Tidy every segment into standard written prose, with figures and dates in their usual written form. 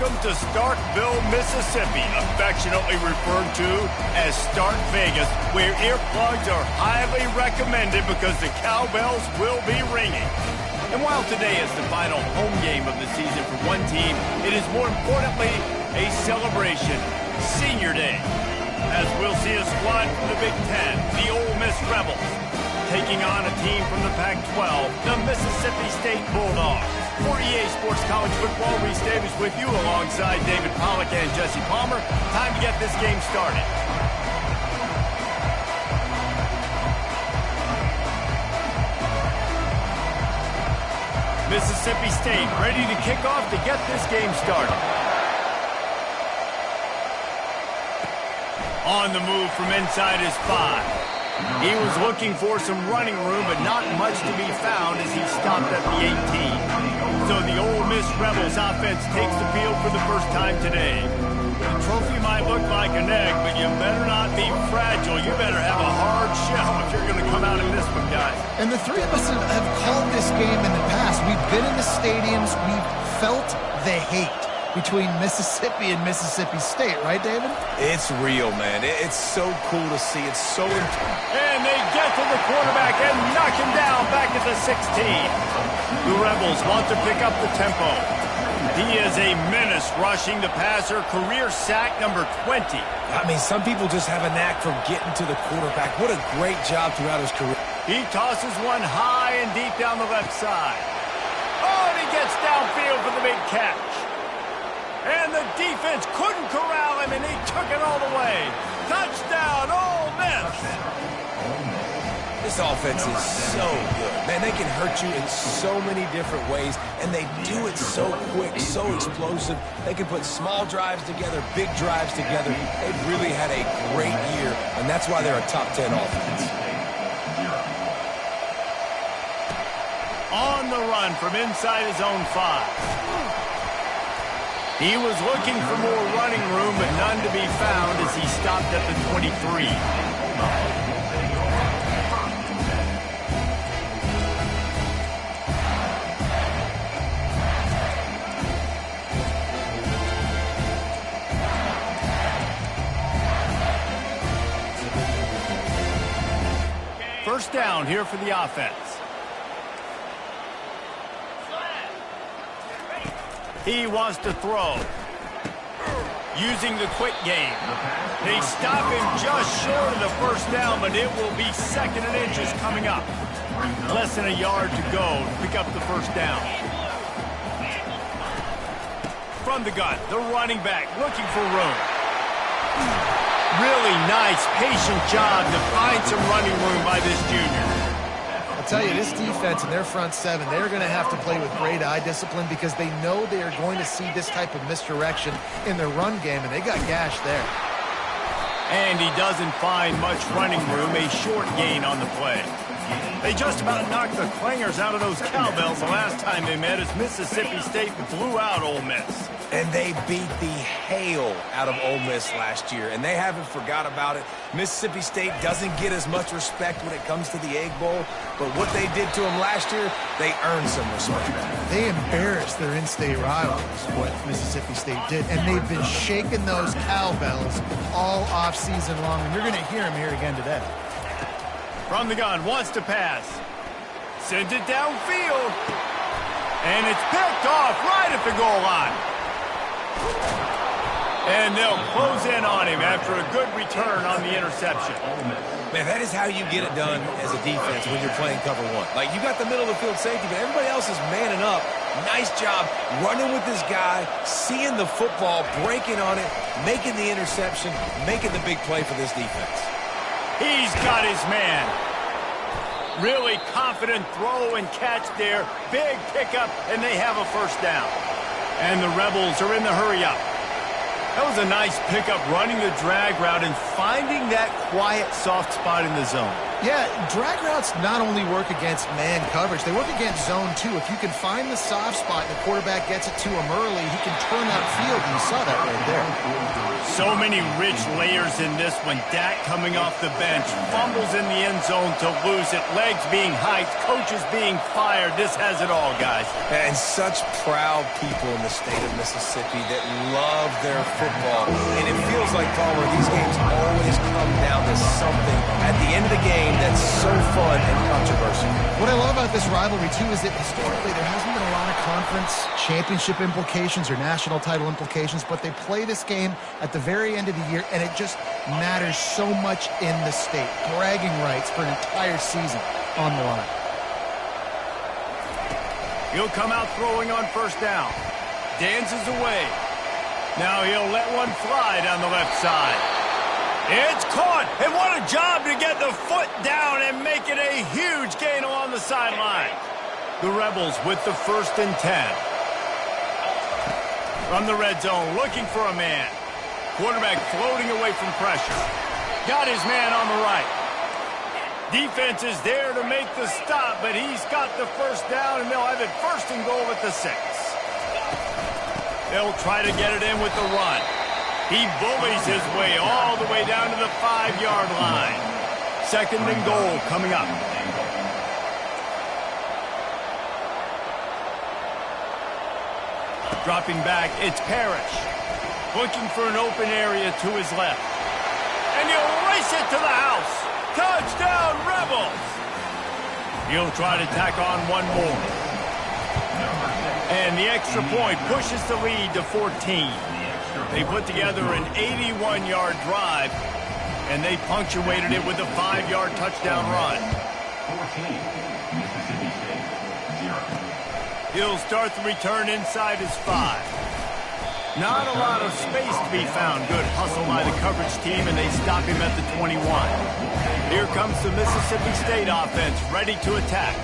Welcome to Starkville, Mississippi, affectionately referred to as Stark Vegas, where earplugs are highly recommended because the cowbells will be ringing. And while today is the final home game of the season for one team, it is more importantly a celebration, Senior Day, as we'll see a squad from the Big Ten, the Ole Miss Rebels, taking on a team from the Pac-12, the Mississippi State Bulldogs. For EA Sports College Football, Reese Davis with you alongside David Pollack and Jesse Palmer. Time to get this game started. Mississippi State ready to kick off to get this game started. On the move from inside his 5. He was looking for some running room, but not much to be found as he stopped at the 18. So the Ole Miss Rebels offense takes the field for the first time today. The trophy might look like an egg, but you better not be fragile. You better have a hard shell if you're going to come out in this one, guys. And the three of us have called this game in the past. We've been in the stadiums. We've felt the hate between Mississippi and Mississippi State, right, David? It's real, man. It's so cool to see. It's so intense. And they get to the quarterback and knock him down back at the 16. The Rebels want to pick up the tempo. He is a menace rushing the passer, career sack number 20. I mean, some people just have a knack for getting to the quarterback. What a great job throughout his career. He tosses one high and deep down the left side. Oh, and he gets downfield for the big catch. And the defense couldn't corral him, and he took it all the way. Touchdown, Ole Miss. This offense is so good. Man, they can hurt you in so many different ways, and they do it so quick, so explosive. They can put small drives together, big drives together. They've really had a great year, and that's why they're a top 10 offense. On the run from inside his own 5. He was looking for more running room, but none to be found as he stopped at the 23. First down here for the offense. He wants to throw. Using the quick game. They stop him just short of the first down, but it will be second and inches coming up. Less than a yard to go to pick up the first down. From the gun, the running back looking for room. Really nice, patient job to find some running room by this junior. I'll tell you, this defense and their front 7, they're going to have to play with great eye discipline because they know they are going to see this type of misdirection in their run game, and they got gashed there. And he doesn't find much running room, a short gain on the play. They just about knocked the clangers out of those cowbells the last time they met as Mississippi State blew out Ole Miss. And they beat the hail out of Ole Miss last year, and they haven't forgot about it. Mississippi State doesn't get as much respect when it comes to the Egg Bowl, but what they did to them last year, they earned some respect. They embarrassed their in-state rivals, what Mississippi State did, and they've been shaking those cowbells all off-season long, and you're going to hear them here again today. From the gun, wants to pass. Sends it downfield. And it's picked off right at the goal line. And they'll close in on him after a good return on the interception. Man, that is how you get it done as a defense when you're playing cover 1. Like, you got the middle of the field safety, but everybody else is manning up. Nice job running with this guy, seeing the football, breaking on it, making the interception, making the big play for this defense. He's got his man. Really confident throw and catch there. Big pickup, and they have a first down. And the Rebels are in the hurry-up. That was a nice pickup, running the drag route and finding that quiet, soft spot in the zone. Yeah, drag routes not only work against man coverage, they work against zone too. If you can find the soft spot and the quarterback gets it to him early, he can turn that field, and you saw that right there. So many rich layers in this one. Dak coming off the bench, fumbles in the end zone to lose it, legs being hiked, coaches being fired. This has it all, guys. And such proud people in the state of Mississippi that love their football. And it feels like, Palmer, these games always come down to something at the end of the game that's so fun and controversial. What I love about this rivalry, too, is that historically there hasn't been a lot of conference championship implications or national title implications, but they play this game at the very end of the year, and it just matters so much in the state. Bragging rights for an entire season on the line. He'll come out throwing on first down. Dances away. Now he'll let one fly down the left side. It's caught, and what a job to get the foot down and make it a huge gain along the sideline. The Rebels with the 1st and 10. From the red zone, looking for a man. Quarterback floating away from pressure. Got his man on the right. Defense is there to make the stop, but he's got the first down, and they'll have it 1st and goal at the 6. They'll try to get it in with the run. He bullies his way all the way down to the 5-yard line. 2nd and goal coming up. Dropping back, it's Parrish. Looking for an open area to his left. And he'll race it to the house. Touchdown, Rebels! He'll try to tack on one more. And the extra point pushes the lead to 14. They put together an 81-yard drive, and they punctuated it with a 5-yard touchdown run. 14, Mississippi State, 0. He'll start the return inside his 5. Not a lot of space to be found. Good hustle by the coverage team, and they stop him at the 21. Here comes the Mississippi State offense, ready to attack.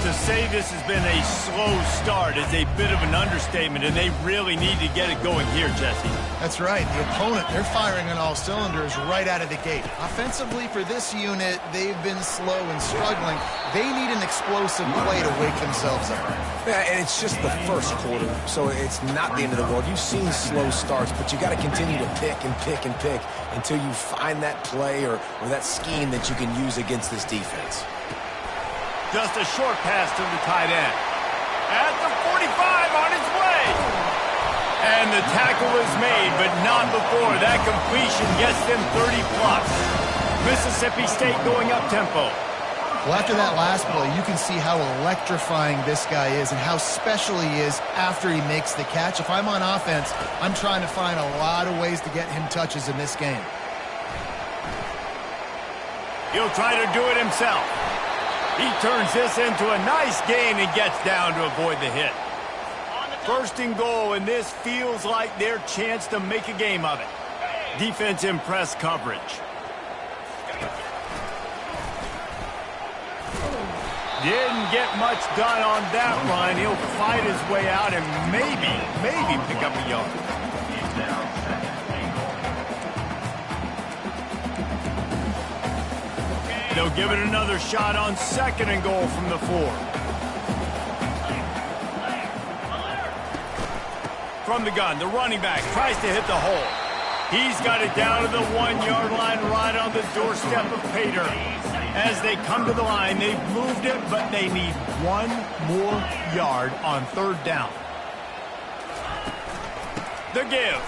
To say this has been a slow start is a bit of an understatement, and they really need to get it going here, Jesse. That's right. The opponent, they're firing on all cylinders right out of the gate. Offensively, for this unit, they've been slow and struggling. They need an explosive play to wake themselves up. Yeah, and it's just the first quarter, so it's not the end of the world. You've seen slow starts, but you got to continue to pick and pick and pick until you find that play or that scheme that you can use against this defense. Just a short pass to the tight end. At the 45 on his way. And the tackle is made, but not before that completion gets them 30-plus. Mississippi State going up-tempo. Well, after that last play, you can see how electrifying this guy is and how special he is after he makes the catch. If I'm on offense, I'm trying to find a lot of ways to get him touches in this game. He'll try to do it himself. He turns this into a nice gain and gets down to avoid the hit. 1st and goal, and this feels like their chance to make a game of it. Defense in press coverage. Didn't get much done on that run. He'll fight his way out and maybe pick up a yard. They'll give it another shot on 2nd and goal from the 4. From the gun, the running back tries to hit the hole. He's got it down to the 1-yard line right on the doorstep of Pater. As they come to the line, they've moved it, but they need one more yard on 3rd down. The give.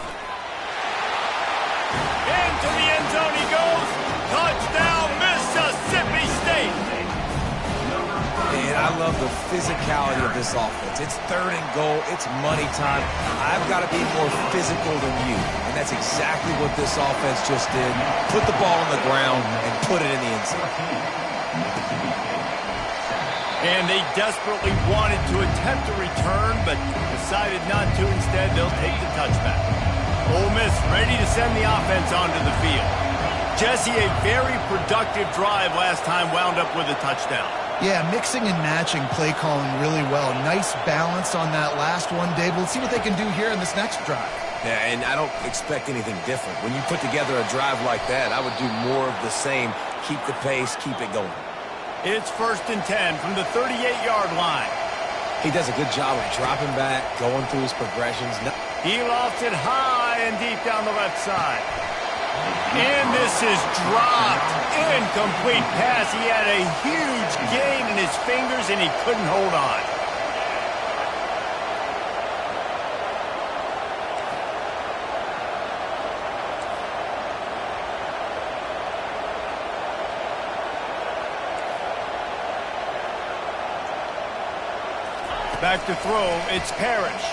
Into the end zone he goes. Touchdown, Mississippi State. And I love the physicality of this offense. It's 3rd and goal. It's money time. I've got to be more physical than you. And that's exactly what this offense just did. Put the ball on the ground and put it in the end zone. And they desperately wanted to attempt a return, but decided not to. Instead, they'll take the touchback. Ole Miss ready to send the offense onto the field. Jesse, a very productive drive last time wound up with a touchdown. Yeah, mixing and matching play calling really well. Nice balance on that last one, Dave. Let's see what they can do here in this next drive. Yeah, and I don't expect anything different. When you put together a drive like that, I would do more of the same. keep the pace, keep it going. It's 1st and 10 from the 38-yard line. He does a good job of dropping back, going through his progressions. He lost it high and deep down the left side. And this is dropped. Incomplete pass. He had a huge gain in his fingers, and he couldn't hold on. Back to throw, it's Parrish.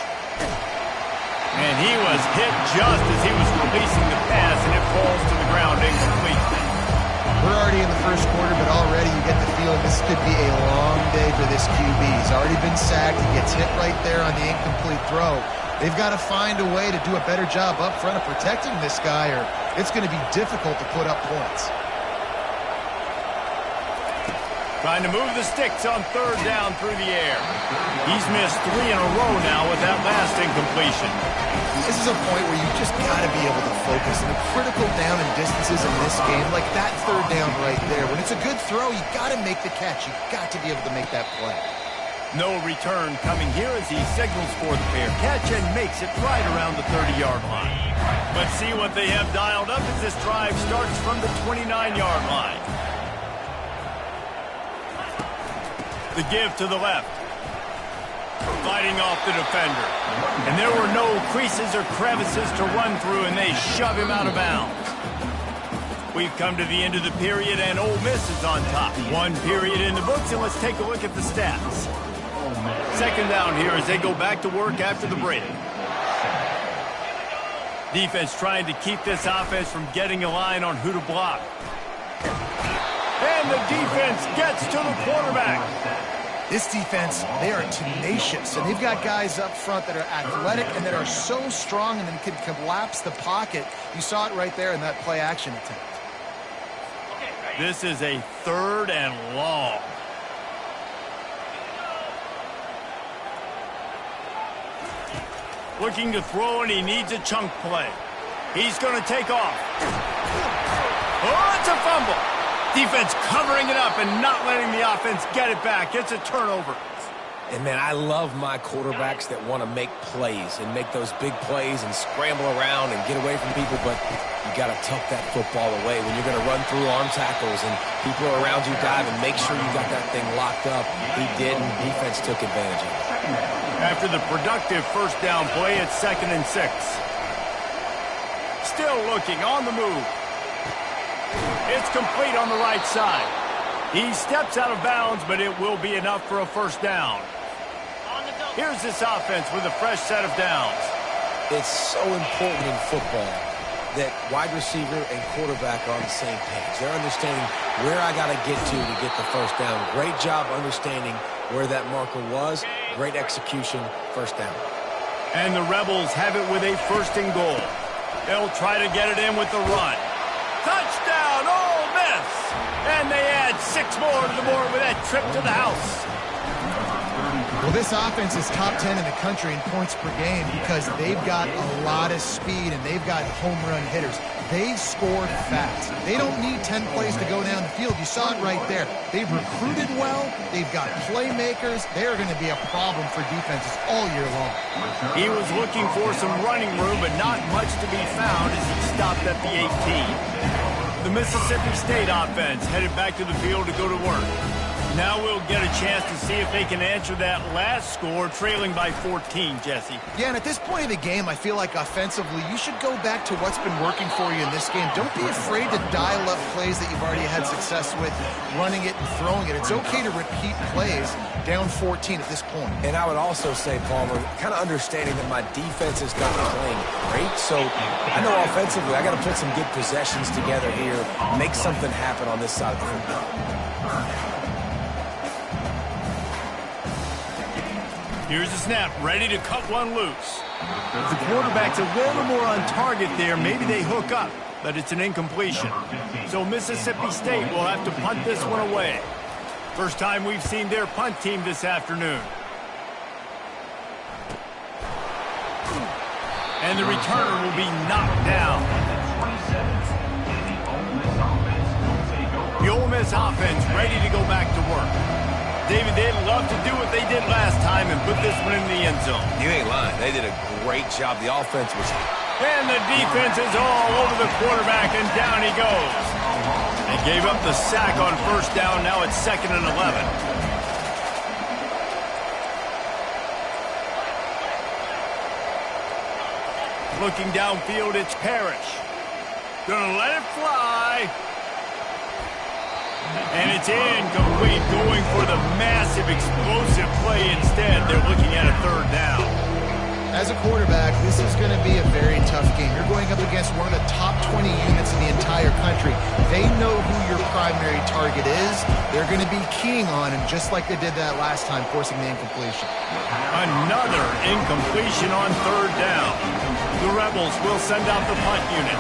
And he was hit just as he was releasing the pass, and it falls to the ground incomplete. We're already in the first quarter, but already you get the feeling this could be a long day for this QB. He's already been sacked. He gets hit right there on the incomplete throw. They've got to find a way to do a better job up front of protecting this guy, or it's going to be difficult to put up points. Trying to move the sticks on 3rd down through the air. He's missed 3 in a row now with that last incompletion. This is a point where you just got to be able to focus. And the critical down and distances in this game, like that 3rd down right there, when it's a good throw, you got to make the catch. You got to be able to make that play. No return coming here as he signals for the fair catch and makes it right around the 30-yard line. Let's see what they have dialed up as this drive starts from the 29-yard line. The give to the left. Fighting off the defender. And there were no creases or crevices to run through, and they shove him out of bounds. We've come to the end of the period, and Ole Miss is on top. 1 period in the books, and let's take a look at the stats. 2nd down here as they go back to work after the break. Defense trying to keep this offense from getting a line on who to block. And the defense gets to the quarterback. This defense, they are tenacious, and they've got guys up front that are athletic and that are so strong and then can collapse the pocket. You saw it right there in that play-action attempt. This is a 3rd and long. Looking to throw, and he needs a chunk play. He's going to take off. Oh, it's a fumble. Defense covering it up and not letting the offense get it back. It's a turnover. And, man, I love my quarterbacks that want to make plays and make those big plays and scramble around and get away from people, but you got to tuck that football away when you're going to run through arm tackles and people are around you diving. Make sure you got that thing locked up. He did, and defense took advantage of it. After the productive 1st down play, it's 2nd and 6. Still looking on the move. It's complete on the right side. He steps out of bounds, but it will be enough for a 1st down. Here's this offense with a fresh set of downs. It's so important in football that wide receiver and quarterback are on the same page. They're understanding where I got to get the 1st down. Great job understanding where that marker was. Great execution, 1st down. And the Rebels have it with a 1st and goal. They'll try to get it in with the run. Touchdown, Ole Miss! And they add 6 more to the board with that trip to the house. Well, this offense is top 10 in the country in points per game because they've got a lot of speed and they've got home run hitters. They score fast. They don't need 10 plays to go down the field. You saw it right there. They've recruited well. They've got playmakers. They're going to be a problem for defenses all year long. He was looking for some running room, but not much to be found as he stopped at the 18. The Mississippi State offense headed back to the field to go to work. Now we'll get a chance to see if they can answer that last score, trailing by 14, Jesse. Yeah, and at this point of the game, I feel like offensively, you should go back to what's been working for you in this game. Don't be afraid to dial up plays that you've already had success with, running it and throwing it. It's okay to repeat plays down 14 at this point. And I would also say, Palmer, kind of understanding that my defense is not playing great, so I know offensively I got to put some good possessions together here, make something happen on this side of the football. Here's the snap, ready to cut one loose. The quarterback's a little more on target there. Maybe they hook up, but it's an incompletion. So Mississippi State will have to punt this one away. First time we've seen their punt team this afternoon. And the returner will be knocked down. The Ole Miss offense ready to go back to work. David, they'd love to do what they did last time and put this one in the end zone. You ain't lying. They did a great job. The offense was... And the defense is all over the quarterback, and down he goes. They gave up the sack on first down. Now it's 2nd and 11. Looking downfield, it's Parrish. Gonna let it fly. And it's incomplete, going for the massive explosive play instead. They're looking at a 3rd down. As a quarterback, this is going to be a very tough game. You're going up against one of the top 20 units in the entire country. They know who your primary target is. They're going to be keying on him, just like they did that last time, forcing the incompletion. Another incompletion on 3rd down. The Rebels will send out the punt unit.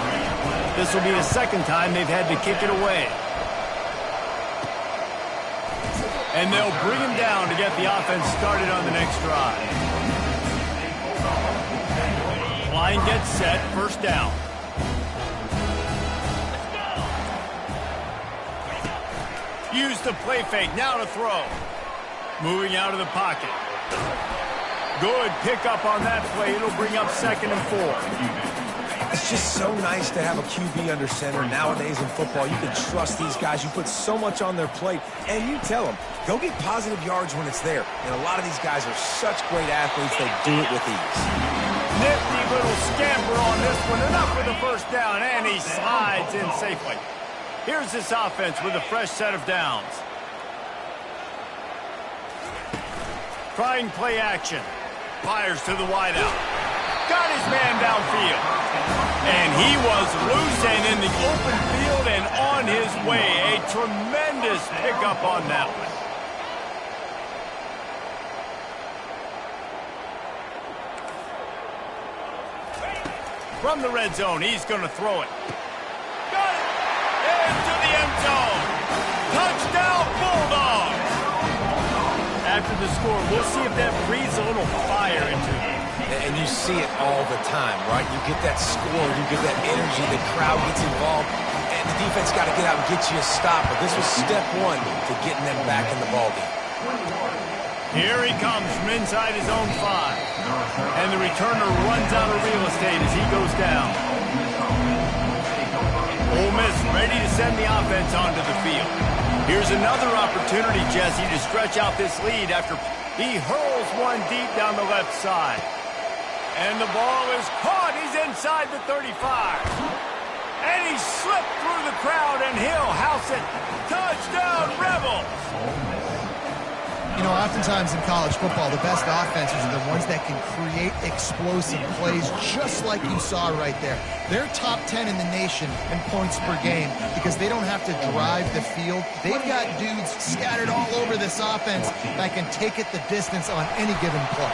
This will be the 2nd time they've had to kick it away. And they'll bring him down to get the offense started on the next drive. Line gets set, 1st down. Use the play fake, now to throw. Moving out of the pocket. Good pickup on that play. It'll bring up 2nd and 4. It's just so nice to have a QB under center. Nowadays in football, you can trust these guys. You put so much on their plate, and you tell them, go get positive yards when it's there. And a lot of these guys are such great athletes, they do it with ease. Nifty little scamper on this one, enough for the 1st down, and he slides in safely. Here's this offense with a fresh set of downs. Trying play action. Fires to the wideout. Got his man downfield. And he was loose and in the open field and on his way. A tremendous pickup on that one. From the red zone, he's going to throw it. Got it! Into the end zone. Touchdown, Bulldogs! After the score, we'll see if that breathes a little fire into him. And you see it all the time, right? You get that score, you get that energy, the crowd gets involved, and the defense got to get out and get you a stop. But this was step 1 to getting them back in the ballgame. Here he comes from inside his own 5. And the returner runs out of real estate as he goes down. Ole Miss ready to send the offense onto the field. Here's another opportunity, Jesse, to stretch out this lead after he hurls one deep down the left side. And the ball is caught. He's inside the 35. And he slipped through the crowd, and he'll house it. Touchdown, Rebels! You know, oftentimes in college football, the best offenses are the ones that can create explosive plays, just like you saw right there. They're top 10 in the nation in points per game because they don't have to drive the field. They've got dudes scattered all over this offense that can take it the distance on any given play.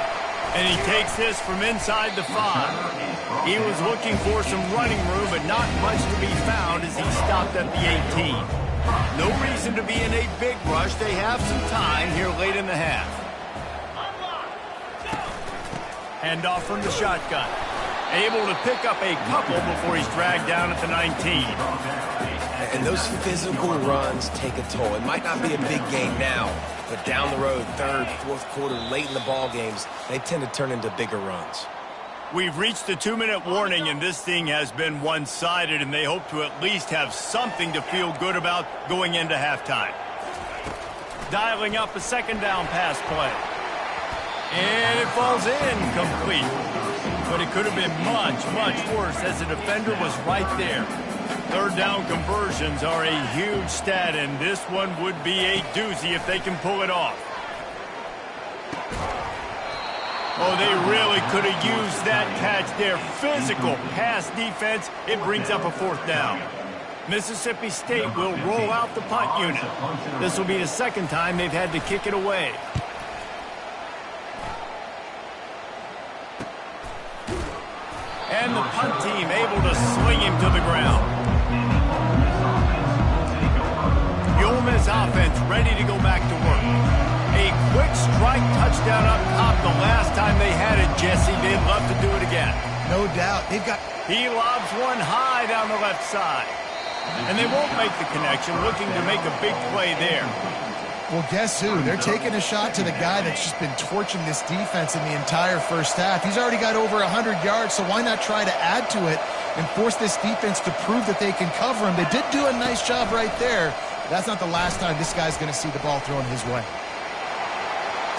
And he takes this from inside the 5. He was looking for some running room, but not much to be found as he stopped at the 18. No reason to be in a big rush. They have some time here late in the half. Handoff from the shotgun. Able to pick up a couple before he's dragged down at the 19. And those physical runs take a toll. It might not be a big game now, but down the road, 3rd, 4th quarter, late in the ball games, they tend to turn into bigger runs. We've reached the 2-minute warning, and this thing has been one-sided, and they hope to at least have something to feel good about going into halftime. Dialing up a 2nd down pass play. And it falls incomplete. But it could have been much, much worse as the defender was right there. 3rd down conversions are a huge stat, and this one would be a doozy if they can pull it off. Oh, they really could have used that catch there. Physical pass defense. It brings up a 4th down. Mississippi State will roll out the punt unit. This will be the 2nd time they've had to kick it away. And the punt team able to sling him to the ground. The Ole Miss offense ready to go back to work. A quick strike touchdown up top the last time they had it, Jesse. They'd love to do it again. No doubt. He lobs one high down the left side. And they won't make the connection, looking to make a big play there. Well, guess who? They're taking a shot to the guy that's just been torching this defense in the entire first half. He's already got over 100 yards, so why not try to add to it and force this defense to prove that they can cover him? They did do a nice job right there. That's not the last time this guy's going to see the ball thrown his way.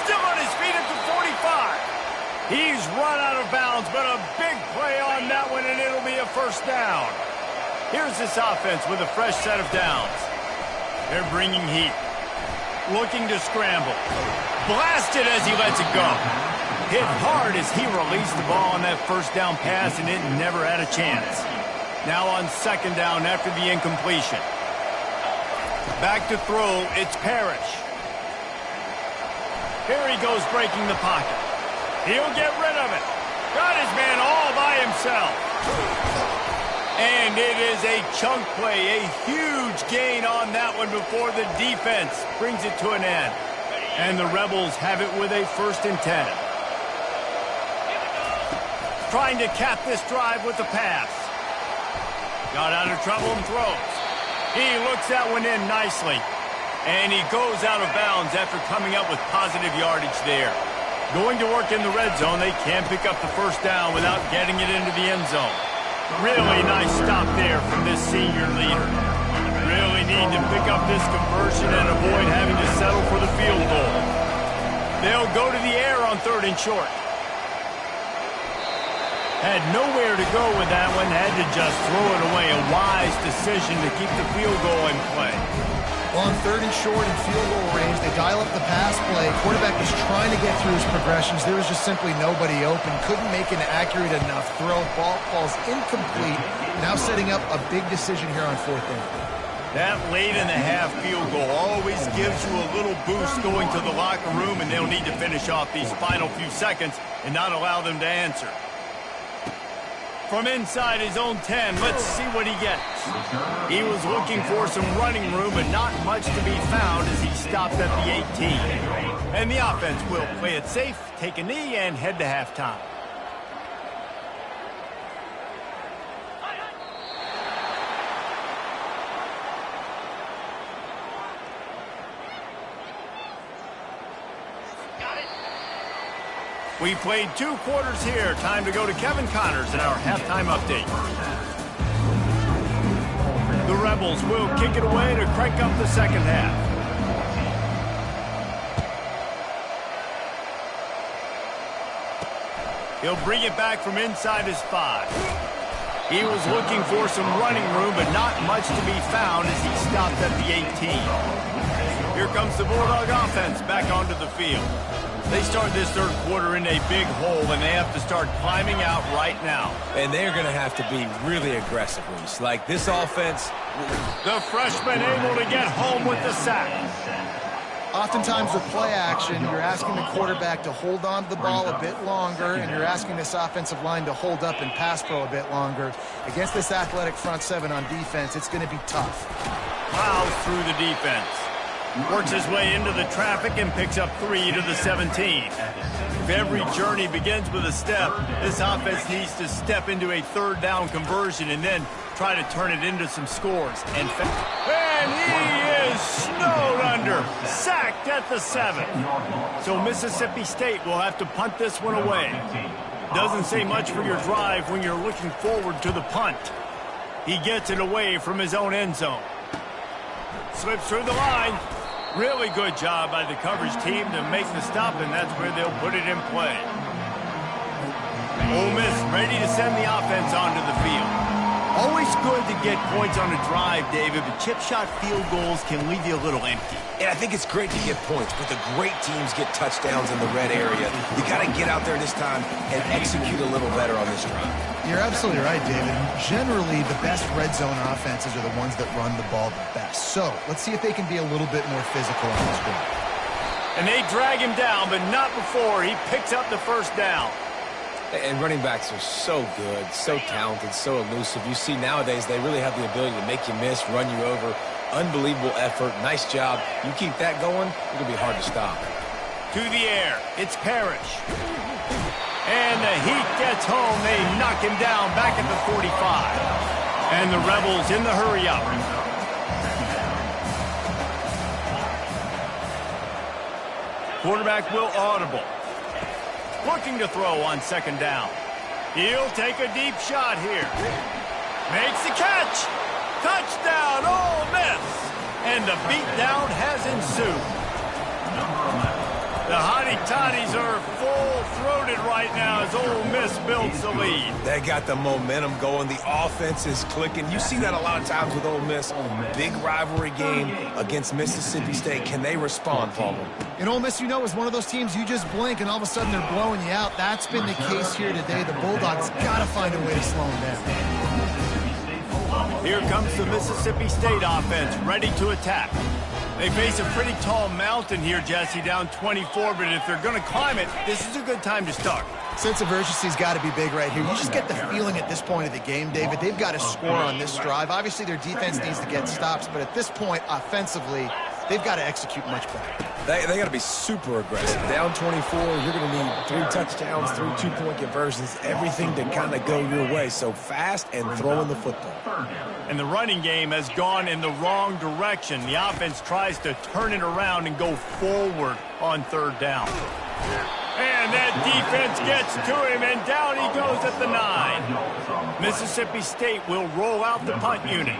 Still on his feet at the 45. He's run out of bounds, but a big play on that one, and it'll be a first down. Here's this offense with a fresh set of downs. They're bringing heat. Looking to scramble. Blasted as he lets it go. Hit hard as he released the ball on that first down pass, and it never had a chance. Now on second down after the incompletion. Back to throw, it's Parrish. Here he goes breaking the pocket. He'll get rid of it. Got his man all by himself. And it is a chunk play, a huge gain on that one before the defense brings it to an end. And the Rebels have it with a 1st and 10. Trying to cap this drive with the pass. Got out of trouble and throws. He looks that one in nicely. And he goes out of bounds after coming up with positive yardage there. Going to work in the red zone, they can't pick up the first down without getting it into the end zone. Really nice stop there from this senior leader. Really need to pick up this conversion and avoid having to settle for the field goal. They'll go to the air on 3rd and short. Had nowhere to go with that one, had to just throw it away. A wise decision to keep the field goal in play. Well, on 3rd and short and field goal range, they dial up the pass play. Quarterback was trying to get through his progressions. There was just simply nobody open. Couldn't make an accurate enough throw. Ball falls incomplete. Now setting up a big decision here on 4th down. That late in the half field goal always gives you a little boost going to the locker room, and they'll need to finish off these final few seconds and not allow them to answer. From inside his own 10, let's see what he gets. He was looking for some running room, but not much to be found as he stopped at the 18. And the offense will play it safe, take a knee, and head to halftime. We played 2 quarters here. Time to go to Kevin Connors in our halftime update. The Rebels will kick it away to crank up the second half. He'll bring it back from inside his 5. He was looking for some running room, but not much to be found as he stopped at the 18. Here comes the Bulldog offense back onto the field. They start this 3rd quarter in a big hole, and they have to start climbing out right now. And they're going to have to be really aggressive, Reese. Like this offense. The freshman able to get home with the sack. Oftentimes with play action, you're asking the quarterback to hold on to the ball a bit longer, and you're asking this offensive line to hold up and pass pro a bit longer. Against this athletic front 7 on defense, it's going to be tough. Plows through the defense. Works his way into the traffic and picks up 3 to the 17. If every journey begins with a step, this offense needs to step into a 3rd down conversion and then try to turn it into some scores. And he is snowed under, sacked at the 7. So Mississippi State will have to punt this one away. Doesn't say much for your drive when you're looking forward to the punt. He gets it away from his own end zone. Slips through the line. Really good job by the coverage team to make the stop, and that's where they'll put it in play. Ole Miss ready to send the offense onto the field. Always good to get points on a drive, David, but chip shot field goals can leave you a little empty. And I think it's great to get points, but the great teams get touchdowns in the red area. You got to get out there this time and execute a little better on this drive. You're absolutely right, David. Generally, the best red zone offenses are the ones that run the ball the best. So let's see if they can be a little bit more physical on this drive. And they drag him down, but not before he picks up the first down. And running backs are so good, so talented, so elusive. You see nowadays they really have the ability to make you miss, run you over. Unbelievable effort. Nice job. You keep that going, it'll be hard to stop. To the air. It's Parrish. And the heat gets home. They knock him down back at the 45. And the Rebels in the hurry-up. Quarterback will audible. Looking to throw on second down. He'll take a deep shot here. Makes the catch. Touchdown, Ole Miss. And the beatdown has ensued. The Hotty-Toddies are full-throated right now as Ole Miss builds the lead. They got the momentum going. The offense is clicking. You see that a lot of times with Ole Miss. Big rivalry game against Mississippi State. Can they respond, Paul? And Ole Miss, you know, is one of those teams you just blink and all of a sudden they're blowing you out. That's been the case here today. The Bulldogs got to find a way to slow them down. Here comes the Mississippi State offense, ready to attack. They face a pretty tall mountain here, Jesse, down 24, but if they're going to climb it, this is a good time to start. Sense of urgency's got to be big right here. You just get the feeling at this point of the game, David, they've got to score on this drive. Obviously, their defense needs to get stops, but at this point, offensively, they've got to execute much better. They got to be super aggressive. Down 24, you're going to need 3 touchdowns, 3 two-point conversions, everything to kind of go your way. So fast and throwing the football. And the running game has gone in the wrong direction. The offense tries to turn it around and go forward on third down. And that defense gets to him, and down he goes at the 9. Mississippi State will roll out the punt unit.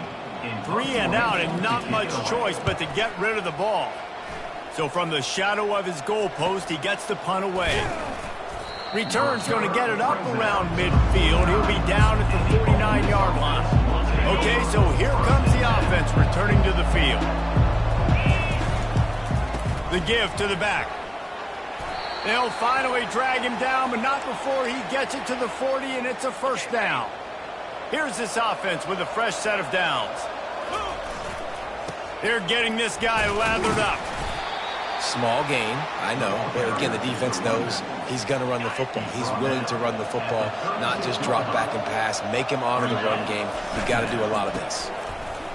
3 and out, and not much choice but to get rid of the ball. So from the shadow of his goalpost, he gets the punt away. Return's going to get it up around midfield. He'll be down at the 49-yard line. Okay, so here comes the offense returning to the field. The give to the back. They'll finally drag him down, but not before he gets it to the 40, and it's a first down. Here's this offense with a fresh set of downs. They're getting this guy lathered up. Small gain, I know, but again, the defense knows he's going to run the football. He's willing to run the football, not just drop back and pass, make him honor the run game. You've got to do a lot of this.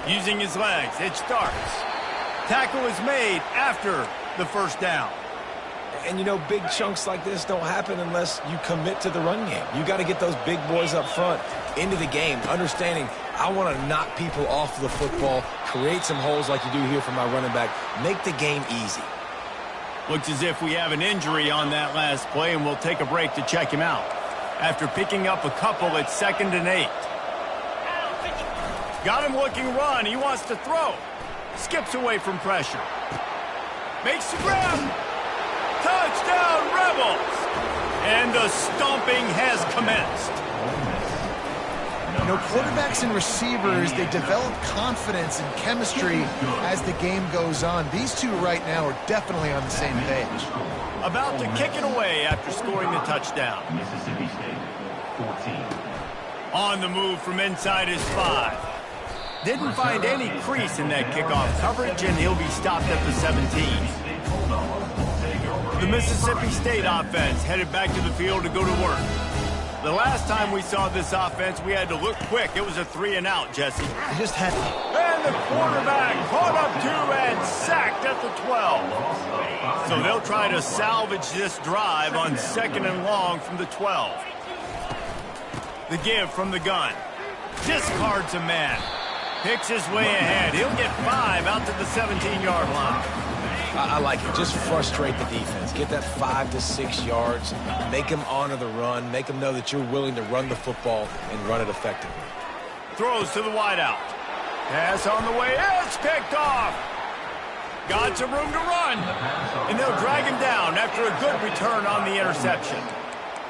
Using his legs, it starts. Tackle is made after the first down. And, you know, big chunks like this don't happen unless you commit to the run game. You got to get those big boys up front into the game, understanding I want to knock people off the football, create some holes like you do here for my running back, make the game easy. Looks as if we have an injury on that last play, and we'll take a break to check him out. After picking up a couple, it's 2nd and 8. Got him looking run. He wants to throw. Skips away from pressure. Makes the grab. Touchdown, Rebels! And the stomping has commenced. You know, quarterbacks and receivers, they develop confidence and chemistry as the game goes on. These two right now are definitely on the same page. About to kick it away after scoring the touchdown. Mississippi State, 14. On the move from inside his 5. Didn't find any crease in that kickoff coverage, and he'll be stopped at the 17. The Mississippi State offense headed back to the field to go to work. The last time we saw this offense, we had to look quick. It was a 3 and out, Jesse. They just had... And the quarterback caught up to and sacked at the 12. So they'll try to salvage this drive on 2nd and long from the 12. The give from the gun. Discards a man. Picks his way ahead. He'll get 5 out to the 17-yard line. I like it. Just frustrate the defense. Get that 5 to 6 yards. Make them honor the run. Make them know that you're willing to run the football and run it effectively. Throws to the wideout. Pass on the way. It's picked off. Got some room to run. And they'll drag him down after a good return on the interception.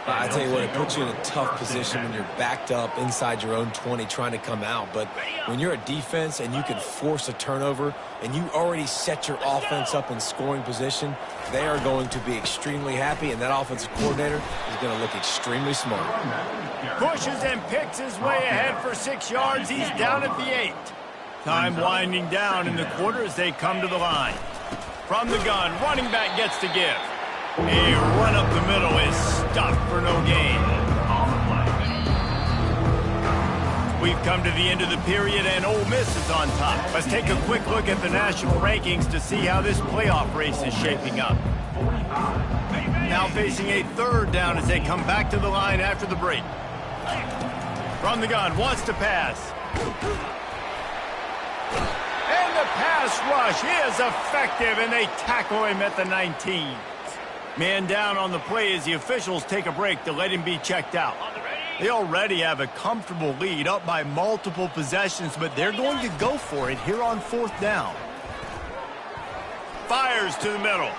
I tell you what, it puts you in a tough position when you're backed up inside your own 20 trying to come out. But when you're a defense and you can force a turnover and you already set your offense up in scoring position, they are going to be extremely happy, and that offensive coordinator is going to look extremely smart. Pushes and picks his way ahead for 6 yards. He's down at the 8. Time winding down in the quarter as they come to the line. From the gun, running back gets to give. A run up the middle is stuffed for no gain. We've come to the end of the period, and Ole Miss is on top. Let's take a quick look at the national rankings to see how this playoff race is shaping up. Now facing a 3rd down as they come back to the line after the break. From the gun, wants to pass. And the pass rush is effective, and they tackle him at the 19. Man down on the play as the officials take a break to let him be checked out. They already have a comfortable lead, up by multiple possessions, but they're going to go for it here on 4th down. Fires to the middle.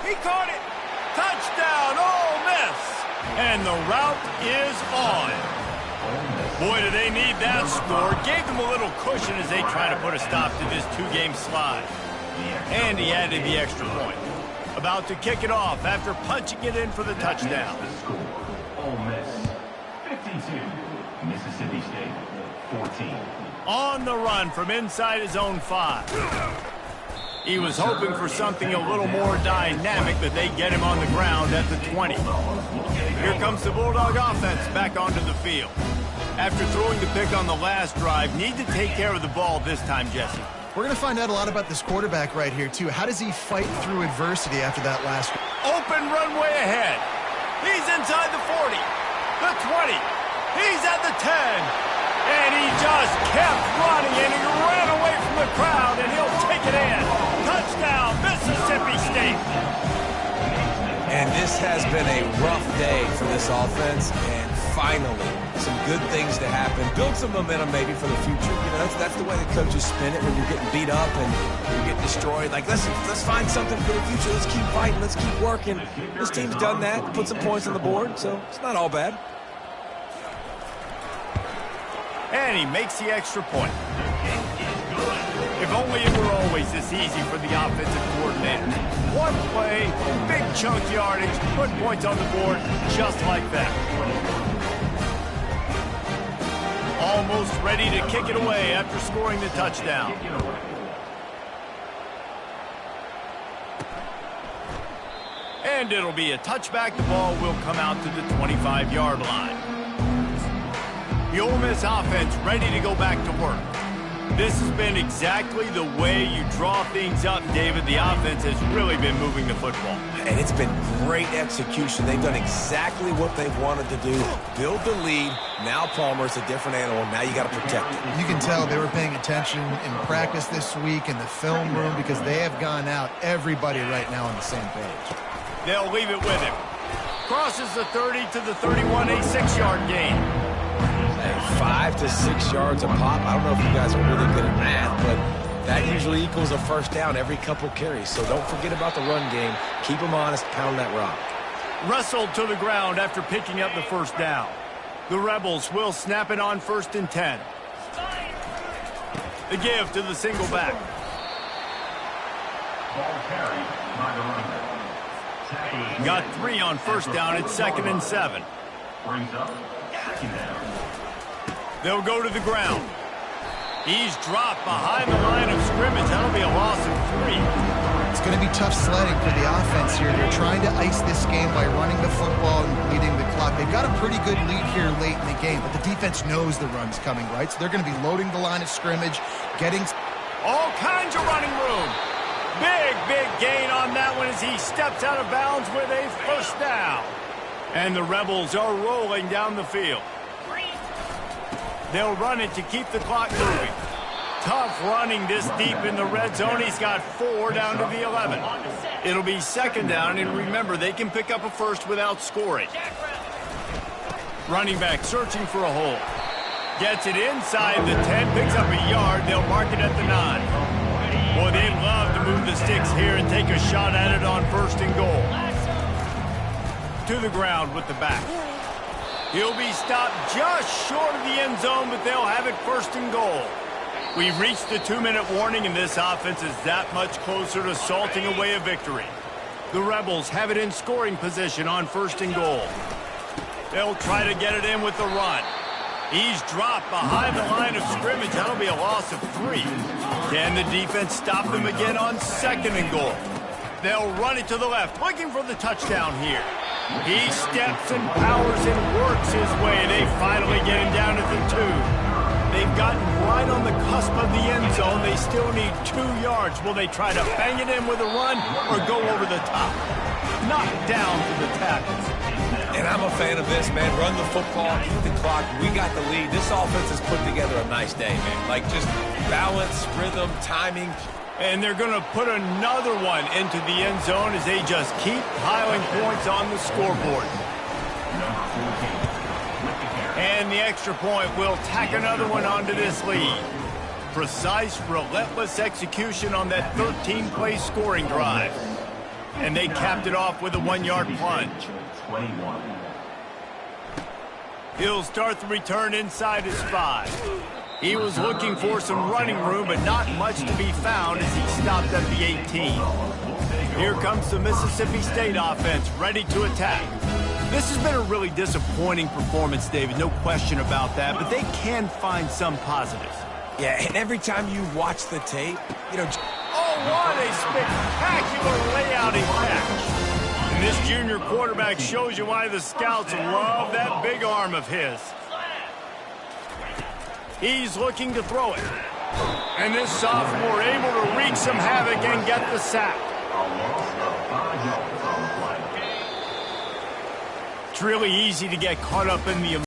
He caught it. Touchdown, Ole Miss. And the route is on. Boy, do they need that score. Gave them a little cushion as they try to put a stop to this 2-game slide. And he added the extra point. About to kick it off after punching it in for the touchdown. Ole Miss 52, Mississippi State 14. On the run from inside his own 5. He was hoping for something a little more dynamic, but they get him on the ground at the 20. Here comes the Bulldog offense back onto the field. After throwing the pick on the last drive, need to take care of the ball this time, Jesse. We're going to find out a lot about this quarterback right here, too. How does he fight through adversity after that last? Open runway ahead. He's inside the 40, the 20. He's at the 10. And he just kept running, and he ran away from the crowd, and he'll take it in. Touchdown, Mississippi State. And this has been a rough day for this offense, and finally, some good things to happen. Build some momentum maybe for the future. You know, that's the way the coaches spin it when you're getting beat up and you get destroyed. Like, let's find something for the future. Let's keep fighting. Let's keep working. This team's done that, put some points on the board, so it's not all bad. And he makes the extra point. If only it were always this easy for the offensive coordinator. One play, big chunk yardage, put points on the board just like that. Almost ready to kick it away after scoring the touchdown. And it'll be a touchback. The ball will come out to the 25-yard line. The Ole Miss offense ready to go back to work. This has been exactly the way you draw things up, David. The offense has really been moving the football. And it's been great execution. They've done exactly what they've wanted to do. Build the lead. Now Palmer's a different animal. Now you got to protect it. You can tell they were paying attention in practice this week in the film room because they have gone out, everybody right now on the same page. They'll leave it with him. Crosses the 30 to the 31, a 6-yard gain. 5 to 6 yards a pop. I don't know if you guys are really good at math, but that usually equals a first down every couple carries. So don't forget about the run game. Keep them honest. Pound that rock. Wrestled to the ground after picking up the first down. The Rebels will snap it on 1st and 10. The give to the single back. Ball carried by the runner. Got 3 on 1st down. It's 2nd and 7. Brings up 2nd down. They'll go to the ground. He's dropped behind the line of scrimmage. That'll be a loss of 3. It's going to be tough sledding for the offense here. They're trying to ice this game by running the football and leading the clock. They've got a pretty good lead here late in the game, but the defense knows the run's coming, right? So they're going to be loading the line of scrimmage, getting all kinds of running room. Big gain on that one as he steps out of bounds with a first down. And the Rebels are rolling down the field. They'll run it to keep the clock moving. Tough running this deep in the red zone. He's got 4 down to the 11. It'll be 2nd down, and remember, they can pick up a first without scoring. Running back searching for a hole. Gets it inside the 10, picks up a yard. They'll mark it at the 9. Boy, they love to move the sticks here and take a shot at it on 1st and goal. To the ground with the back. He'll be stopped just short of the end zone, but they'll have it 1st and goal. We've reached the 2-minute warning, and this offense is that much closer to salting away a victory. The Rebels have it in scoring position on 1st and goal. They'll try to get it in with the run. He's dropped behind the line of scrimmage. That'll be a loss of 3. Can the defense stop them again on 2nd and goal? They'll run it to the left, looking for the touchdown here. He steps and powers and works his way. They finally get him down at the 2. They've gotten right on the cusp of the end zone. They still need 2 yards. Will they try to bang it in with a run or go over the top? Knocked down to the tackles. And I'm a fan of this, man. Run the football, eat the clock. We got the lead. This offense has put together a nice day, man. Like, just balance, rhythm, timing. And they're going to put another one into the end zone as they just keep piling points on the scoreboard. And the extra point will tack another one onto this lead. Precise, relentless execution on that 13-play scoring drive. And they capped it off with a 1-yard plunge. 21. He'll start the return inside his 5. He was looking for some running room, but not much to be found as he stopped at the 18. Here comes the Mississippi State offense, ready to attack. This has been a really disappointing performance, David, no question about that, but they can find some positives. Yeah, and every time you watch the tape, you know... Oh, what a spectacular layouting catch. And this junior quarterback shows you why the scouts love that big arm of his. He's looking to throw it. And this sophomore able to wreak some havoc and get the sack. It's really easy to get caught up in the